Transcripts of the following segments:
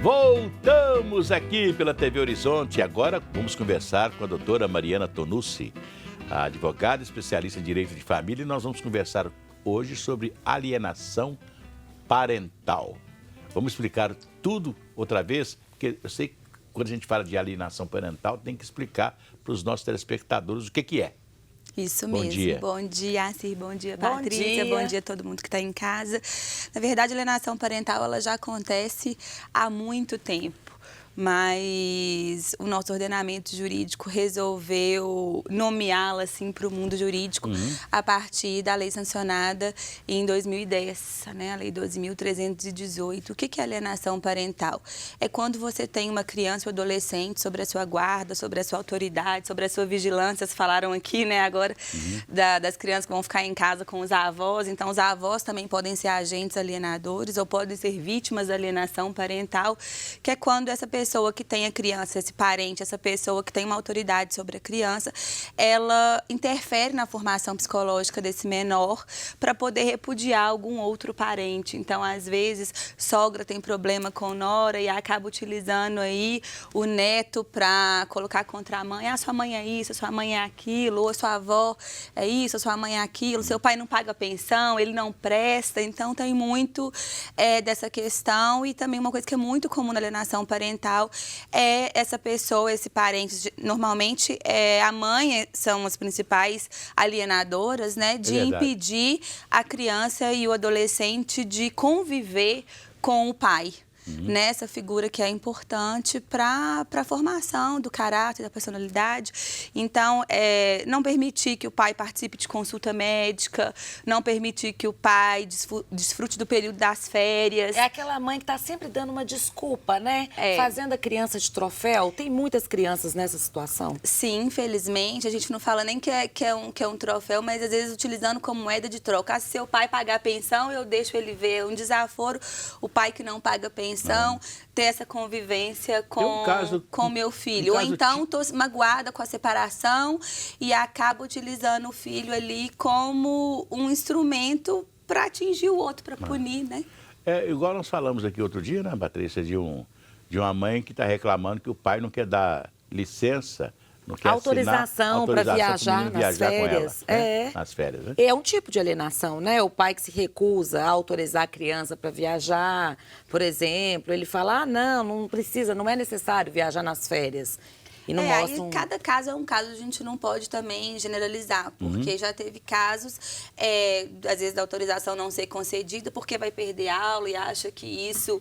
Voltamos aqui pela TV Horizonte e agora vamos conversar com a doutora Mariana Tonucci, a advogada especialista em direito de família, e nós vamos conversar hoje sobre alienação parental. Vamos explicar tudo outra vez, porque eu sei que quando a gente fala de alienação parental tem que explicar para os nossos telespectadores o que é. Isso Bom mesmo. dia. Bom dia, Cir. Bom dia, Bom Patrícia. dia. Bom dia a todo mundo que está em casa. Na verdade, a alienação parental ela já acontece há muito tempo. Mas o nosso ordenamento jurídico resolveu nomeá-la assim para o mundo jurídico a partir da lei sancionada em 2010, né? A lei 12.318. O que é alienação parental? É quando você tem uma criança ou adolescente sobre a sua guarda, sobre a sua autoridade, sobre a sua vigilância. Vocês falaram aqui, né, agora das crianças que vão ficar em casa com os avós. Então, os avós também podem ser agentes alienadores ou podem ser vítimas da alienação parental, que é quando essa pessoa que tem a criança, esse parente, essa pessoa que tem uma autoridade sobre a criança, ela interfere na formação psicológica desse menor para poder repudiar algum outro parente. Então, às vezes, sogra tem problema com nora e acaba utilizando aí o neto para colocar contra a mãe. Ah, sua mãe é isso, sua mãe é aquilo, ou sua avó é isso, sua mãe é aquilo, seu pai não paga pensão, ele não presta. Então, tem muito dessa questão. E também uma coisa que é muito comum na alienação parental é essa pessoa, esse parente, normalmente a mãe são as principais alienadoras, né, de impedir a criança e o adolescente de conviver com o pai. Nessa figura que é importante para a formação do caráter, da personalidade. Então, não permitir que o pai participe de consulta médica, não permitir que o pai desfrute do período das férias. É aquela mãe que está sempre dando uma desculpa, né? Fazendo a criança de troféu. Tem muitas crianças nessa situação? Sim, infelizmente. A gente não fala nem que é um troféu, mas às vezes utilizando como moeda de troca. Se seu pai pagar a pensão, eu deixo ele ver um desaforo. O pai que não paga a pensão, ter essa convivência com meu filho. Ou então, estou magoada com a separação e acabo utilizando o filho ali como um instrumento para atingir o outro, para punir, né? É igual nós falamos aqui outro dia, né, Patrícia, de uma mãe que está reclamando que o pai não quer dar licença, não quer autorização para viajar nas férias. Com ela, né? Nas férias, né? É um tipo de alienação, né? O pai que se recusa a autorizar a criança para viajar, por exemplo, ele fala, não precisa, não é necessário viajar nas férias. E não mostra aí cada caso é um caso, a gente não pode também generalizar, porque já teve casos, às vezes, da autorização não ser concedida porque vai perder aula e acha que isso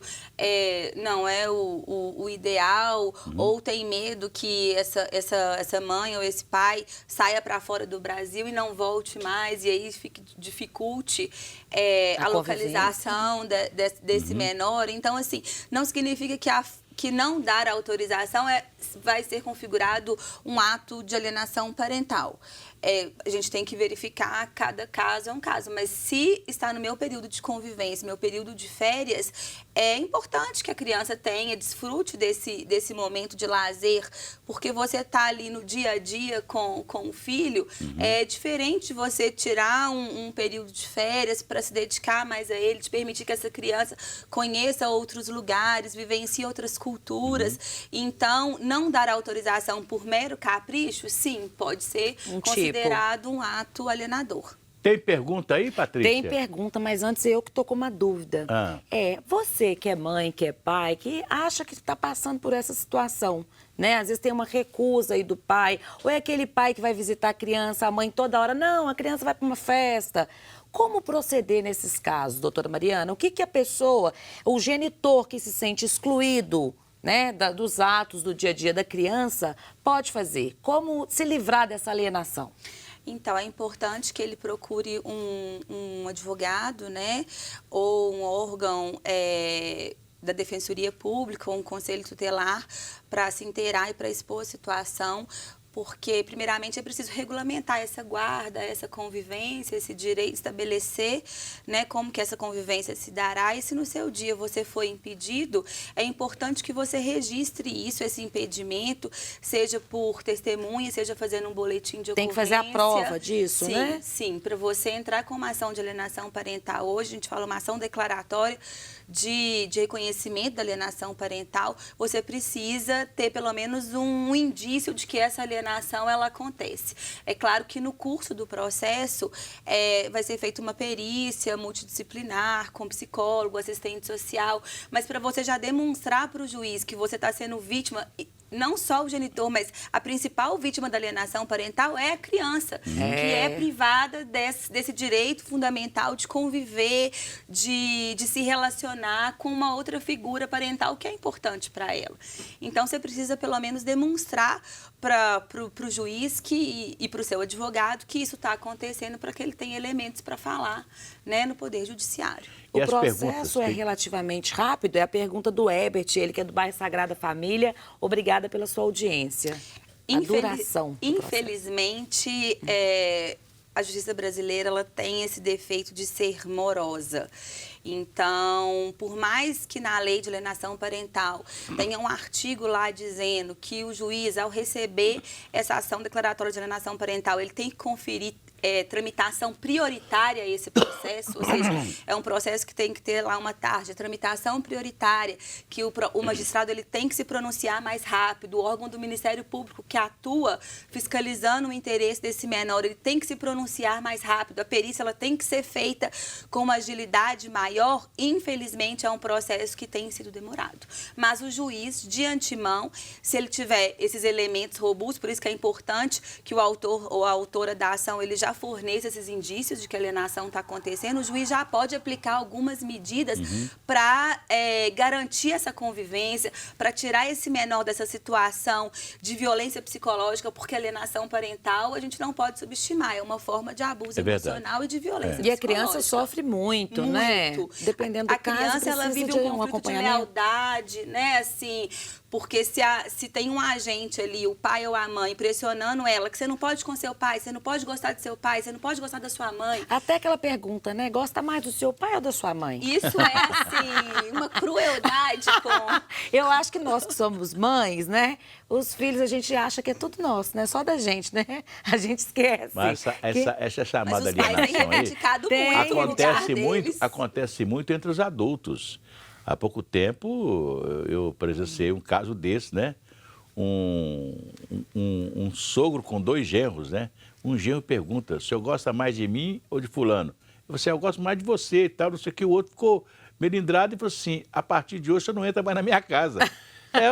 não é o ideal, ou tem medo que essa mãe ou esse pai saia para fora do Brasil e não volte mais, e aí dificulte a localização desse menor. Então, assim, não significa que não dar autorização vai ser configurado um ato de alienação parental. A gente tem que verificar, cada caso é um caso, mas se está no meu período de convivência, meu período de férias, é importante que a criança desfrute desse momento de lazer, porque você está ali no dia a dia com o filho. É diferente de você tirar um período de férias para se dedicar mais a ele, de permitir que essa criança conheça outros lugares, vivencie outras culturas. Então, não dar autorização por mero capricho, sim, pode ser considerado um ato alienador. Tem pergunta aí, Patrícia? Tem pergunta, mas antes eu que estou com uma dúvida. Você que é mãe, que é pai, que acha que está passando por essa situação, né? Às vezes tem uma recusa aí do pai, ou é aquele pai que vai visitar a criança, a mãe toda hora, não, a criança vai para uma festa. Como proceder nesses casos, doutora Mariana? O que a pessoa, o genitor que se sente excluído, né, dos atos do dia a dia da criança, pode fazer? Como se livrar dessa alienação? Então, é importante que ele procure um advogado, né, ou um órgão da Defensoria Pública, ou um conselho tutelar, para se inteirar e para expor a situação, porque, primeiramente, é preciso regulamentar essa guarda, essa convivência, esse direito, estabelecer, né, como que essa convivência se dará. E se no seu dia você foi impedido, é importante que você registre isso, esse impedimento, seja por testemunha, seja fazendo um boletim de ocorrência. Tem que fazer a prova disso, sim, né? Sim, para você entrar com uma ação de alienação parental hoje, a gente fala uma ação declaratória, de reconhecimento da alienação parental, você precisa ter pelo menos um indício de que essa alienação ela acontece. É claro que no curso do processo vai ser feita uma perícia multidisciplinar, com psicólogo, assistente social, mas para você já demonstrar para o juiz que você está sendo vítima, não só o genitor, mas a principal vítima da alienação parental é a criança, que é privada desse direito fundamental de conviver, de se relacionar com uma outra figura parental que é importante para ela. Então, você precisa, pelo menos, demonstrar para o juiz e para o seu advogado que isso está acontecendo, para que ele tenha elementos para falar, né, no Poder Judiciário. O processo é relativamente rápido, é a pergunta do Herbert, ele que é do bairro Sagrada Família. Obrigada pela sua audiência. A duração. Infelizmente, a justiça brasileira ela tem esse defeito de ser morosa. Então, por mais que na lei de alienação parental tenha um artigo lá dizendo que o juiz, ao receber essa ação declaratória de alienação parental, ele tem que conferir tramitação prioritária a esse processo, ou seja, é um processo que tem que ter lá uma tarja, tramitação prioritária, que o magistrado ele tem que se pronunciar mais rápido, o órgão do Ministério Público que atua fiscalizando o interesse desse menor, ele tem que se pronunciar mais rápido, a perícia ela tem que ser feita com uma agilidade maior, infelizmente é um processo que tem sido demorado. Mas o juiz, de antemão, se ele tiver esses elementos robustos, por isso que é importante que o autor ou a autora da ação, ele já forneça esses indícios de que a alienação está acontecendo, o juiz já pode aplicar algumas medidas para garantir essa convivência, para tirar esse menor dessa situação de violência psicológica, porque a alienação parental a gente não pode subestimar, é uma forma de abuso emocional e de violência psicológica. E a criança sofre muito, né? Dependendo do caso, a criança ela vive um conflito de lealdade, né? Assim, porque se tem um agente ali, o pai ou a mãe, pressionando ela, que você não pode com seu pai, você não pode gostar de seu pai, você não pode gostar da sua mãe. Até aquela pergunta, né? Gosta mais do seu pai ou da sua mãe? Isso é, assim, uma crueldade com... Eu acho que nós que somos mães, né? Os filhos a gente acha que é tudo nosso, né? Só da gente, né? A gente esquece. Mas essa chamada alienação aí acontece muito entre os adultos. Há pouco tempo eu presenciei um caso desse, né? Um sogro com 2 genros, né? Um genro pergunta, o senhor gosta mais de mim ou de fulano? Eu gosto mais de você e tal, não sei o que. O outro ficou melindrado e falou assim, a partir de hoje você não entra mais na minha casa. Mas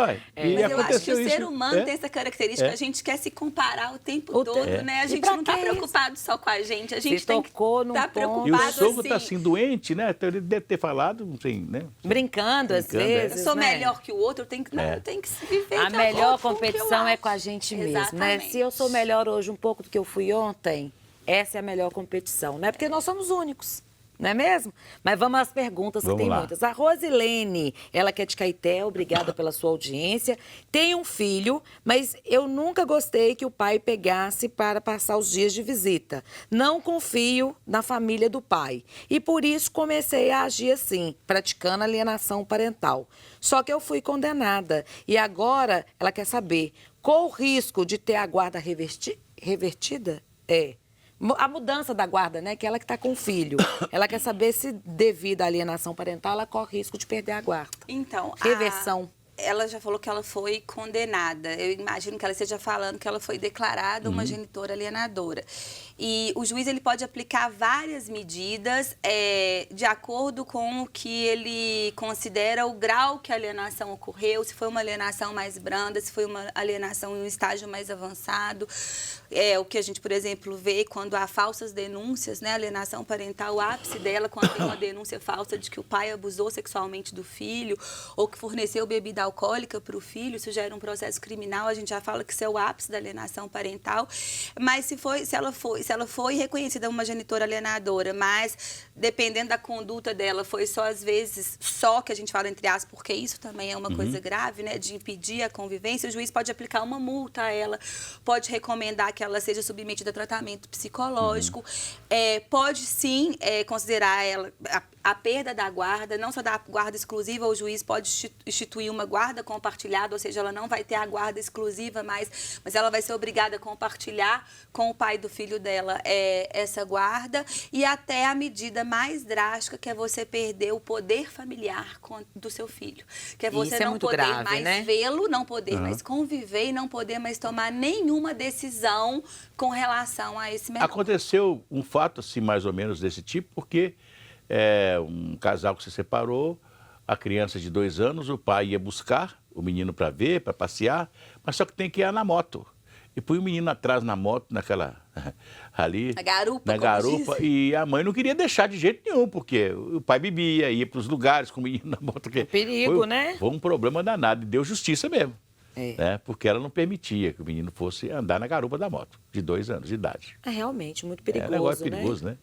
eu acho que o ser humano tem essa característica, a gente quer se comparar o tempo todo, né? A gente não está preocupado só com a gente tem que estar preocupado. E o sogro está assim doente, né? Então ele deve ter falado, não sei, né? Brincando às vezes, eu sou melhor que o outro, eu tenho que se viver. A melhor competição é com a gente mesmo, né? Se eu sou melhor hoje um pouco do que eu fui ontem, essa é a melhor competição, né? Porque nós somos únicos. Não é mesmo? Mas vamos às perguntas, que tem muitas. A Rosilene, ela que é de Caeté, obrigada pela sua audiência. Tem um filho, mas eu nunca gostei que o pai pegasse para passar os dias de visita. Não confio na família do pai. E por isso comecei a agir assim, praticando alienação parental. Só que eu fui condenada. E agora ela quer saber qual o risco de ter a guarda revertida? A mudança da guarda, né? Que ela que está com o filho. Ela quer saber se, devido à alienação parental, ela corre risco de perder a guarda. Então, reversão. Ela já falou que ela foi condenada. Eu imagino que ela esteja falando que ela foi declarada uma genitora alienadora. E o juiz ele pode aplicar várias medidas de acordo com o que ele considera o grau que a alienação ocorreu, se foi uma alienação mais branda, se foi uma alienação em um estágio mais avançado. O que a gente, por exemplo, vê quando há falsas denúncias, né? A alienação parental, o ápice dela, quando tem uma denúncia falsa de que o pai abusou sexualmente do filho ou que forneceu bebida alcoólica para o filho, isso gera um processo criminal, a gente já fala que isso é o ápice da alienação parental. Mas se ela foi reconhecida uma genitora alienadora, mas dependendo da conduta dela, foi só às vezes, que a gente fala entre aspas, porque isso também é uma coisa grave, né? De impedir a convivência, o juiz pode aplicar uma multa a ela, pode recomendar que ela seja submetida a tratamento psicológico, pode sim considerar ela a perda da guarda, não só da guarda exclusiva, o juiz pode instituir uma guarda compartilhada, ou seja, ela não vai ter a guarda exclusiva mais, mas ela vai ser obrigada a compartilhar com o pai do filho dela essa guarda, e até a medida mais drástica, que é você perder o poder familiar do seu filho. Que é você não poder grave, mais né? vê-lo, não poder mais conviver e não poder mais tomar nenhuma decisão com relação a esse menor. Aconteceu um fato assim, mais ou menos desse tipo, porque um casal que se separou, a criança de 2 anos, o pai ia buscar o menino para ver, para passear, mas só que tem que ir na moto. E põe o menino atrás na moto, ali, na garupa, e a mãe não queria deixar de jeito nenhum, porque o pai bebia, ia para os lugares com o menino na moto. Perigo, né? Foi um problema danado, e deu justiça mesmo. Né? Porque ela não permitia que o menino fosse andar na garupa da moto, de 2 anos de idade. É realmente muito perigoso, um negócio perigoso, né?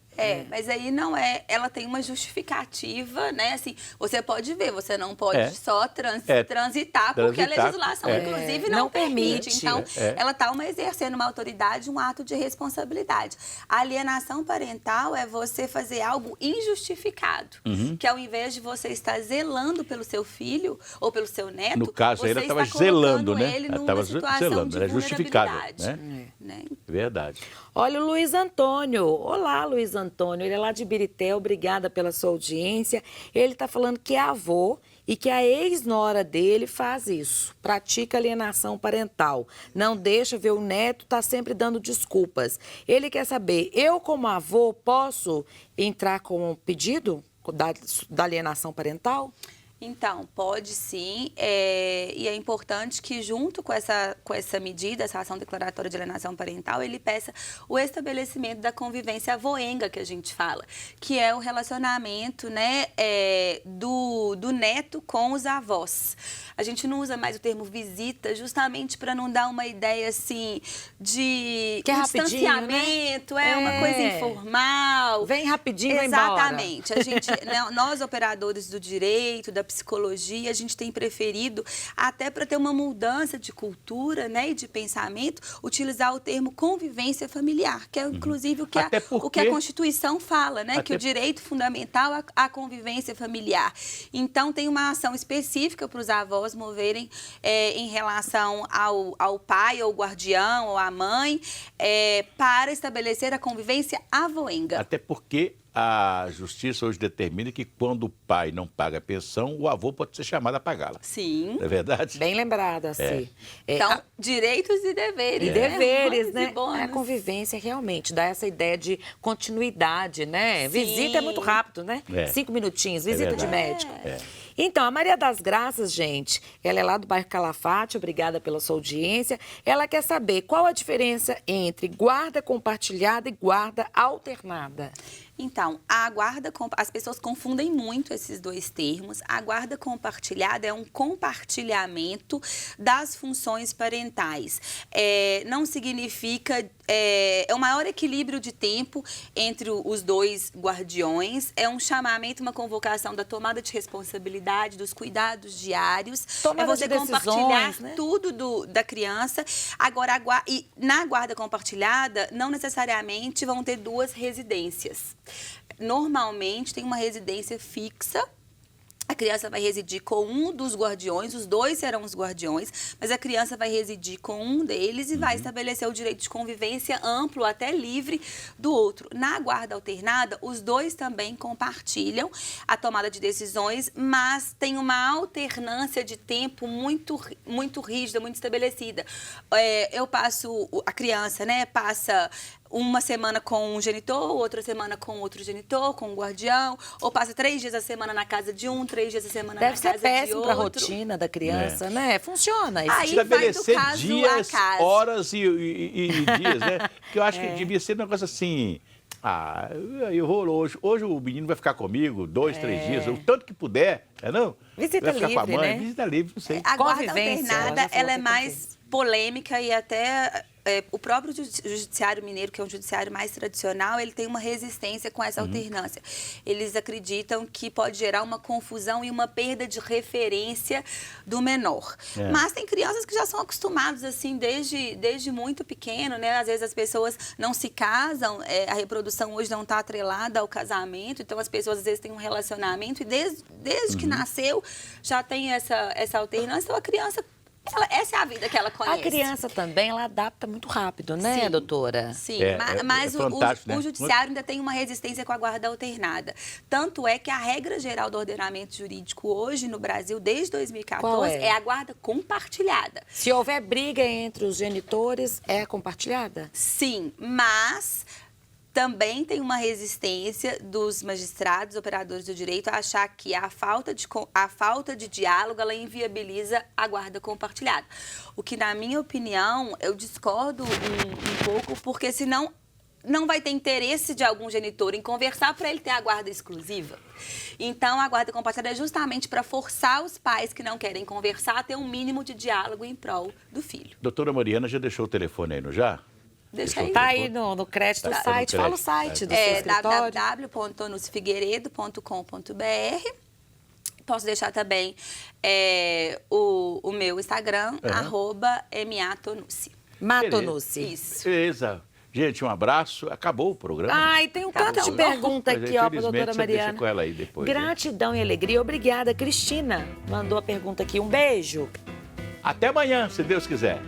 Mas aí não é, ela tem uma justificativa, né? Assim, você pode ver, você não pode só transitar, porque a legislação, inclusive, não permite. Então, ela está exercendo uma autoridade, um ato de responsabilidade. A alienação parental é você fazer algo injustificado, que ao invés de você estar zelando pelo seu filho ou pelo seu neto, no caso, você ela estava está zelando, né? ele Ela numa estava situação zelando, de era justificável, vulnerabilidade. né? Verdade. Olha o Luiz Antônio. Olá, Luiz Antônio. Ele é lá de Ibirité. Obrigada pela sua audiência. Ele está falando que é avô e que a ex-nora dele faz isso. Pratica alienação parental. Não deixa ver o neto, está sempre dando desculpas. Ele quer saber, eu como avô posso entrar com um pedido da alienação parental? Então, pode sim, e é importante que junto com essa medida, essa ação declaratória de alienação parental, ele peça o estabelecimento da convivência avoenga, que a gente fala, que é o relacionamento, né, do neto com os avós. A gente não usa mais o termo visita, justamente para não dar uma ideia, assim, de que é distanciamento, né? Uma coisa informal. Vem rapidinho, vai embora. Exatamente. Nós, operadores do direito, da psicologia, a gente tem preferido, até para ter uma mudança de cultura, né, e de pensamento, utilizar o termo convivência familiar, que é inclusive o que a Constituição fala, né, que o direito fundamental à convivência familiar. Então, tem uma ação específica para os avós moverem em relação ao pai, ou guardião, ou à mãe, para estabelecer a convivência avoenga. Até porque a justiça hoje determina que quando o pai não paga a pensão, o avô pode ser chamado a pagá-la. Sim. Não é verdade? Bem lembrada, assim. Então, direitos e deveres. E deveres, né? A A convivência realmente dá essa ideia de continuidade, né? Sim. Visita é muito rápido, né? 5 minutinhos, visita de médico. Então, a Maria das Graças, gente, ela é lá do bairro Calafate, obrigada pela sua audiência. Ela quer saber qual a diferença entre guarda compartilhada e guarda alternada. Então, as pessoas confundem muito esses dois termos. A guarda compartilhada é um compartilhamento das funções parentais. Não significa... É o maior equilíbrio de tempo entre os dois guardiões. É um chamamento, uma convocação da tomada de responsabilidade, dos cuidados diários. Tomada você de decisões, compartilhar, né? tudo da criança. Agora, na guarda compartilhada, não necessariamente vão ter 2 residências. Normalmente tem uma residência fixa. A criança vai residir com um dos guardiões, os 2 serão os guardiões, mas a criança vai residir com um deles e vai estabelecer o direito de convivência amplo, até livre, do outro. Na guarda alternada, os 2 também compartilham a tomada de decisões, mas tem uma alternância de tempo muito rígida, muito estabelecida. A criança, né, passa uma semana com um genitor, outra semana com outro genitor, com um guardião, ou passa 3 dias a semana na casa de um, 3 dias a semana na casa de outro. Deve ser péssimo para a rotina da criança, né? Funciona isso. Aí estabelecer vai do caso dias, a caso. horas e dias, né? Porque eu acho que devia ser um negócio assim... eu vou hoje o menino vai ficar comigo 2, 3 dias, o tanto que puder, não? Visita vai ficar livre, com a mãe, né? visita livre, não sei. A guarda Convivência, alternada, ela já falou ela é que mais polêmica e até o próprio judiciário mineiro, que é um judiciário mais tradicional, ele tem uma resistência com essa alternância. Eles acreditam que pode gerar uma confusão e uma perda de referência do menor. Mas tem crianças que já são acostumadas, assim, desde muito pequeno, né? Às vezes as pessoas não se casam, a reprodução hoje não está atrelada ao casamento, então as pessoas às vezes têm um relacionamento e desde que nasceu já tem essa alternância, então a criança... essa é a vida que ela conhece. A criança também, ela adapta muito rápido, né, Sim, doutora? Sim, mas o judiciário ainda tem uma resistência com a guarda alternada. Tanto é que a regra geral do ordenamento jurídico hoje no Brasil, desde 2014, é a guarda compartilhada. Se houver briga entre os genitores, é compartilhada? Sim, mas... também tem uma resistência dos magistrados, operadores do direito, a achar que a falta de diálogo, ela inviabiliza a guarda compartilhada. O que, na minha opinião, eu discordo um pouco, porque senão não vai ter interesse de algum genitor em conversar para ele ter a guarda exclusiva. Então, a guarda compartilhada é justamente para forçar os pais que não querem conversar a ter um mínimo de diálogo em prol do filho. Doutora Mariana já deixou o telefone aí, não já? Deixa aí. Tá aí no crédito do site. Fala o site do seu escritório. www.tonusfigueiredo.com.br. Posso deixar também o meu Instagram, @MATonussi. Matonussi. Isso. Beleza. Gente, um abraço. Acabou o programa. Ai, tem um tanto de pergunta aqui, ó, pra doutora Mariana. Deixa com ela aí depois. Gratidão e alegria. Obrigada, Cristina. Mandou a pergunta aqui. Um beijo. Até amanhã, se Deus quiser.